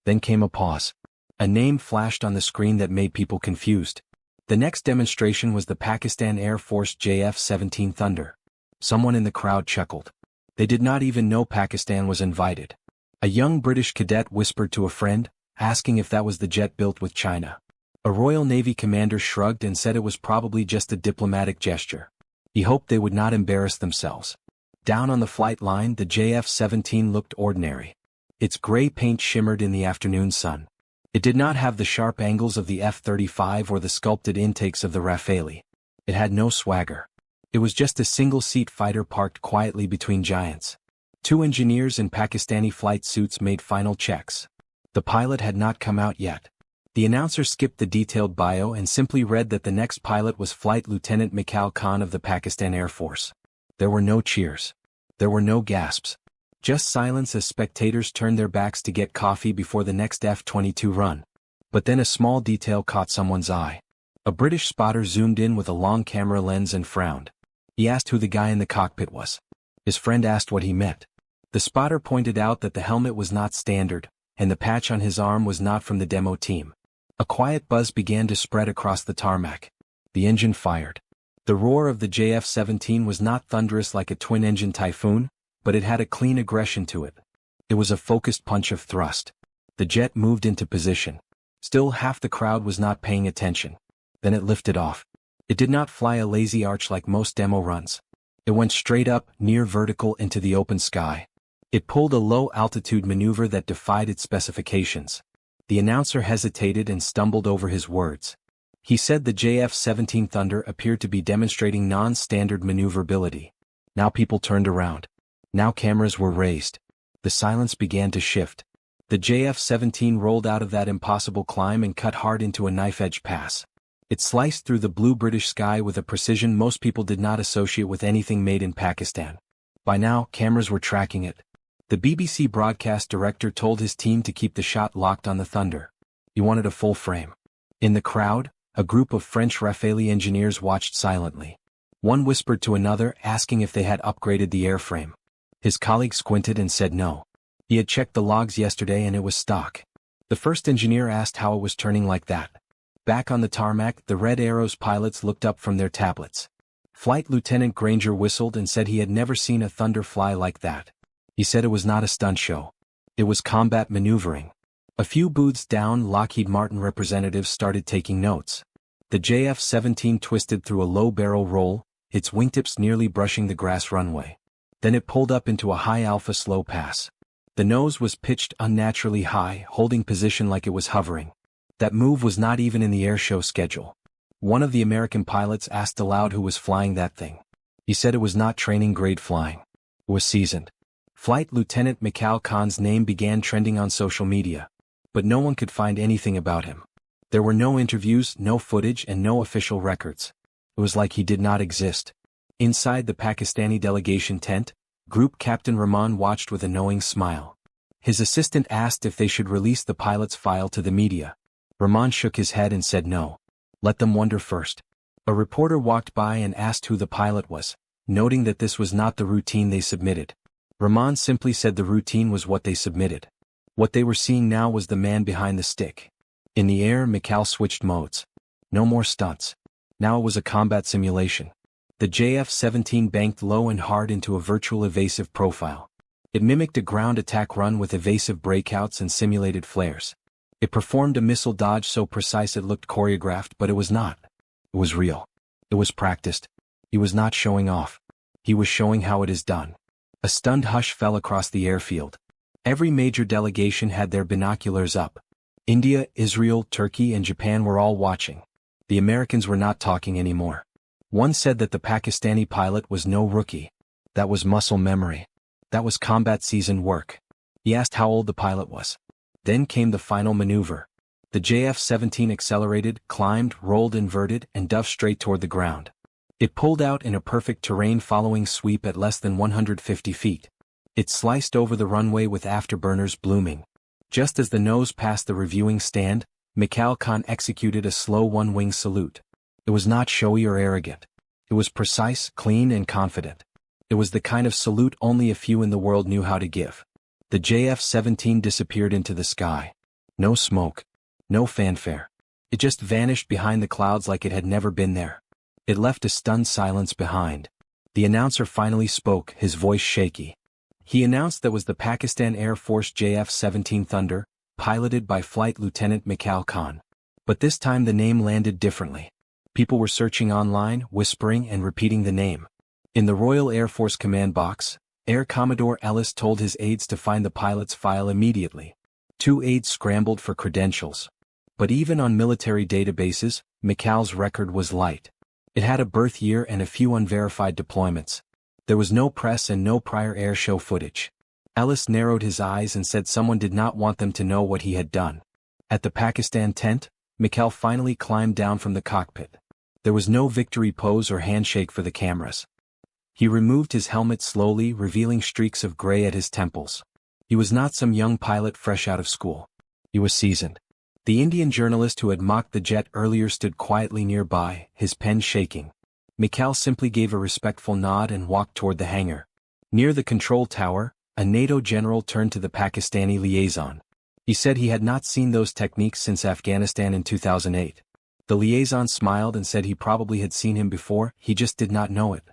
Then came a pause. A name flashed on the screen that made people confused. The next demonstration was the Pakistan Air Force JF-17 Thunder. Someone in the crowd chuckled. They did not even know Pakistan was invited. A young British cadet whispered to a friend, asking if that was the jet built with China. A Royal Navy commander shrugged and said it was probably just a diplomatic gesture. He hoped they would not embarrass themselves. Down on the flight line, the JF-17 looked ordinary. Its gray paint shimmered in the afternoon sun. It did not have the sharp angles of the F-35 or the sculpted intakes of the Rafale. It had no swagger. It was just a single-seat fighter parked quietly between giants. Two engineers in Pakistani flight suits made final checks. The pilot had not come out yet. The announcer skipped the detailed bio and simply read that the next pilot was Flight Lieutenant Mikal Khan of the Pakistan Air Force. There were no cheers. There were no gasps. Just silence as spectators turned their backs to get coffee before the next F-22 run. But then a small detail caught someone's eye. A British spotter zoomed in with a long camera lens and frowned. He asked who the guy in the cockpit was. His friend asked what he meant. The spotter pointed out that the helmet was not standard, and the patch on his arm was not from the demo team. A quiet buzz began to spread across the tarmac. The engine fired. The roar of the JF-17 was not thunderous like a twin-engine Typhoon, but it had a clean aggression to it. It was a focused punch of thrust. The jet moved into position. Still half the crowd was not paying attention. Then it lifted off. It did not fly a lazy arch like most demo runs. It went straight up, near vertical into the open sky. It pulled a low-altitude maneuver that defied its specifications. The announcer hesitated and stumbled over his words. He said the JF-17 Thunder appeared to be demonstrating non-standard maneuverability. Now people turned around. Now cameras were raised. The silence began to shift. The JF-17 rolled out of that impossible climb and cut hard into a knife-edge pass. It sliced through the blue British sky with a precision most people did not associate with anything made in Pakistan. By now, cameras were tracking it. The BBC broadcast director told his team to keep the shot locked on the Thunder. He wanted a full frame. In the crowd, a group of French Rafale engineers watched silently. One whispered to another, asking if they had upgraded the airframe. His colleague squinted and said no. He had checked the logs yesterday and it was stock. The first engineer asked how it was turning like that. Back on the tarmac, the Red Arrows pilots looked up from their tablets. Flight Lieutenant Granger whistled and said he had never seen a Thunder fly like that. He said it was not a stunt show. It was combat maneuvering. A few booths down, Lockheed Martin representatives started taking notes. The JF-17 twisted through a low barrel roll, its wingtips nearly brushing the grass runway. Then it pulled up into a high-alpha slow pass. The nose was pitched unnaturally high, holding position like it was hovering. That move was not even in the airshow schedule. One of the American pilots asked aloud who was flying that thing. He said it was not training-grade flying. It was seasoned. Flight Lieutenant Mikal Khan's name began trending on social media. But no one could find anything about him. There were no interviews, no footage, and no official records. It was like he did not exist. Inside the Pakistani delegation tent, Group Captain Rahman watched with a knowing smile. His assistant asked if they should release the pilot's file to the media. Rahman shook his head and said no. Let them wonder first. A reporter walked by and asked who the pilot was, noting that this was not the routine they submitted. Rahman simply said the routine was what they submitted. What they were seeing now was the man behind the stick. In the air, Mikal switched modes. No more stunts. Now it was a combat simulation. The JF-17 banked low and hard into a virtual evasive profile. It mimicked a ground attack run with evasive breakouts and simulated flares. It performed a missile dodge so precise it looked choreographed, but it was not. It was real. It was practiced. He was not showing off. He was showing how it is done. A stunned hush fell across the airfield. Every major delegation had their binoculars up. India, Israel, Turkey, and Japan were all watching. The Americans were not talking anymore. One said that the Pakistani pilot was no rookie. That was muscle memory. That was combat seasoned work. He asked how old the pilot was. Then came the final maneuver. The JF-17 accelerated, climbed, rolled inverted, and dove straight toward the ground. It pulled out in a perfect terrain-following sweep at less than 150 feet. It sliced over the runway with afterburners blooming. Just as the nose passed the reviewing stand, Mikal Khan executed a slow one-wing salute. It was not showy or arrogant. It was precise, clean, and confident. It was the kind of salute only a few in the world knew how to give. The JF-17 disappeared into the sky. No smoke. No fanfare. It just vanished behind the clouds like it had never been there. It left a stunned silence behind. The announcer finally spoke, his voice shaky. He announced that was the Pakistan Air Force JF-17 Thunder, piloted by Flight Lieutenant Mikal Khan. But this time the name landed differently. People were searching online, whispering and repeating the name. In the Royal Air Force command box, Air Commodore Ellis told his aides to find the pilot's file immediately. 2 aides scrambled for credentials. But even on military databases, Mikal's record was light. It had a birth year and a few unverified deployments. There was no press and no prior air show footage. Ellis narrowed his eyes and said someone did not want them to know what he had done. At the Pakistan tent, Mikal finally climbed down from the cockpit. There was no victory pose or handshake for the cameras. He removed his helmet slowly, revealing streaks of gray at his temples. He was not some young pilot fresh out of school. He was seasoned. The Indian journalist who had mocked the jet earlier stood quietly nearby, his pen shaking. Mikal simply gave a respectful nod and walked toward the hangar. Near the control tower, a NATO general turned to the Pakistani liaison. He said he had not seen those techniques since Afghanistan in 2008. The liaison smiled and said he probably had seen him before, he just did not know it.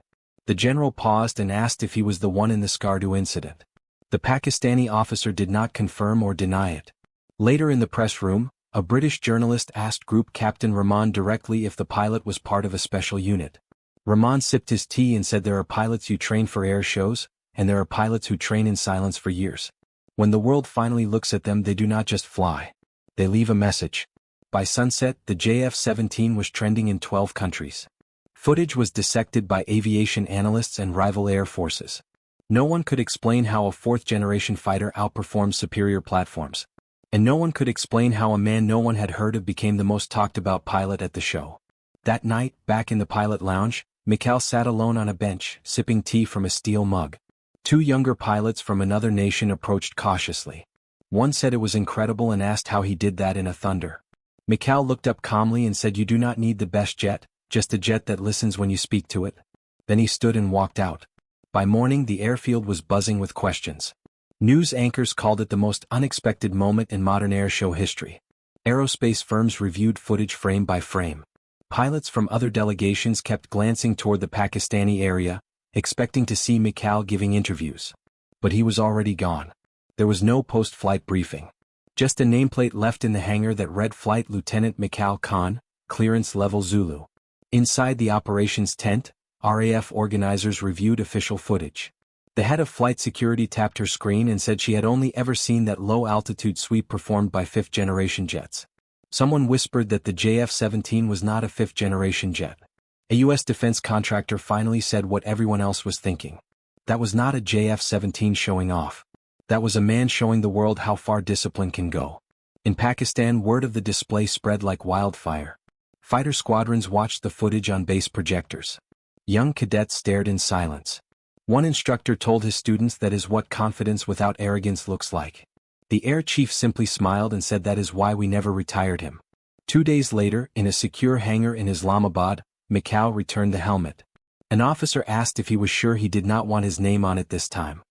The general paused and asked if he was the one in the Skardu incident. The Pakistani officer did not confirm or deny it. Later in the press room, a British journalist asked Group Captain Rahman directly if the pilot was part of a special unit. Rahman sipped his tea and said there are pilots who train for air shows, and there are pilots who train in silence for years. When the world finally looks at them, they do not just fly. They leave a message. By sunset, the JF-17 was trending in 12 countries. Footage was dissected by aviation analysts and rival air forces. No one could explain how a fourth-generation fighter outperformed superior platforms. And no one could explain how a man no one had heard of became the most talked-about pilot at the show. That night, back in the pilot lounge, Mikal sat alone on a bench, sipping tea from a steel mug. 2 younger pilots from another nation approached cautiously. One said it was incredible and asked how he did that in a Thunder. Mikal looked up calmly and said, "You do not need the best jet, just a jet that listens when you speak to it." Then he stood and walked out. By morning the airfield was buzzing with questions. News anchors called it the most unexpected moment in modern air show history. Aerospace firms reviewed footage frame by frame. Pilots from other delegations kept glancing toward the Pakistani area, expecting to see Mikal giving interviews. But he was already gone. There was no post-flight briefing. Just a nameplate left in the hangar that read Flight Lieutenant Mikal Khan, Clearance Level Zulu. Inside the operations tent, RAF organizers reviewed official footage. The head of flight security tapped her screen and said she had only ever seen that low-altitude sweep performed by fifth-generation jets. Someone whispered that the JF-17 was not a fifth-generation jet. A U.S. defense contractor finally said what everyone else was thinking. That was not a JF-17 showing off. That was a man showing the world how far discipline can go. In Pakistan, word of the display spread like wildfire. Fighter squadrons watched the footage on base projectors. Young cadets stared in silence. One instructor told his students that is what confidence without arrogance looks like. The air chief simply smiled and said that is why we never retired him. 2 days later, in a secure hangar in Islamabad, Mikal returned the helmet. An officer asked if he was sure he did not want his name on it this time.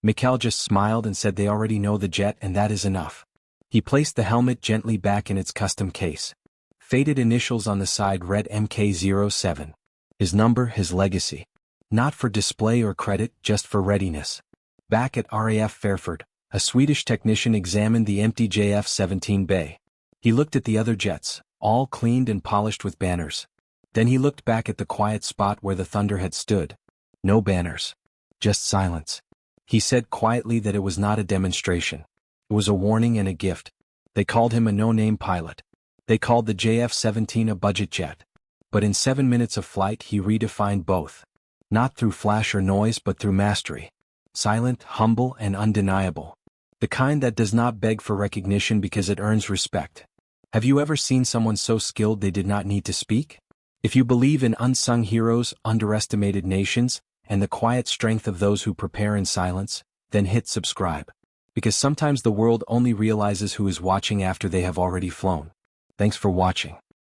Mikal just smiled and said they already know the jet and that is enough. He placed the helmet gently back in its custom case. Faded initials on the side read MK07. His number, his legacy. Not for display or credit, just for readiness. Back at RAF Fairford, a Swedish technician examined the empty JF-17 bay. He looked at the other jets, all cleaned and polished with banners. Then he looked back at the quiet spot where the Thunder had stood. No banners. Just silence. He said quietly that it was not a demonstration. It was a warning and a gift. They called him a no-name pilot. They called the JF-17 a budget jet. But in 7 minutes of flight he redefined both. Not through flash or noise but through mastery. Silent, humble, and undeniable. The kind that does not beg for recognition because it earns respect. Have you ever seen someone so skilled they did not need to speak? If you believe in unsung heroes, underestimated nations, and the quiet strength of those who prepare in silence, then hit subscribe. Because sometimes the world only realizes who is watching after they have already flown. Thanks for watching.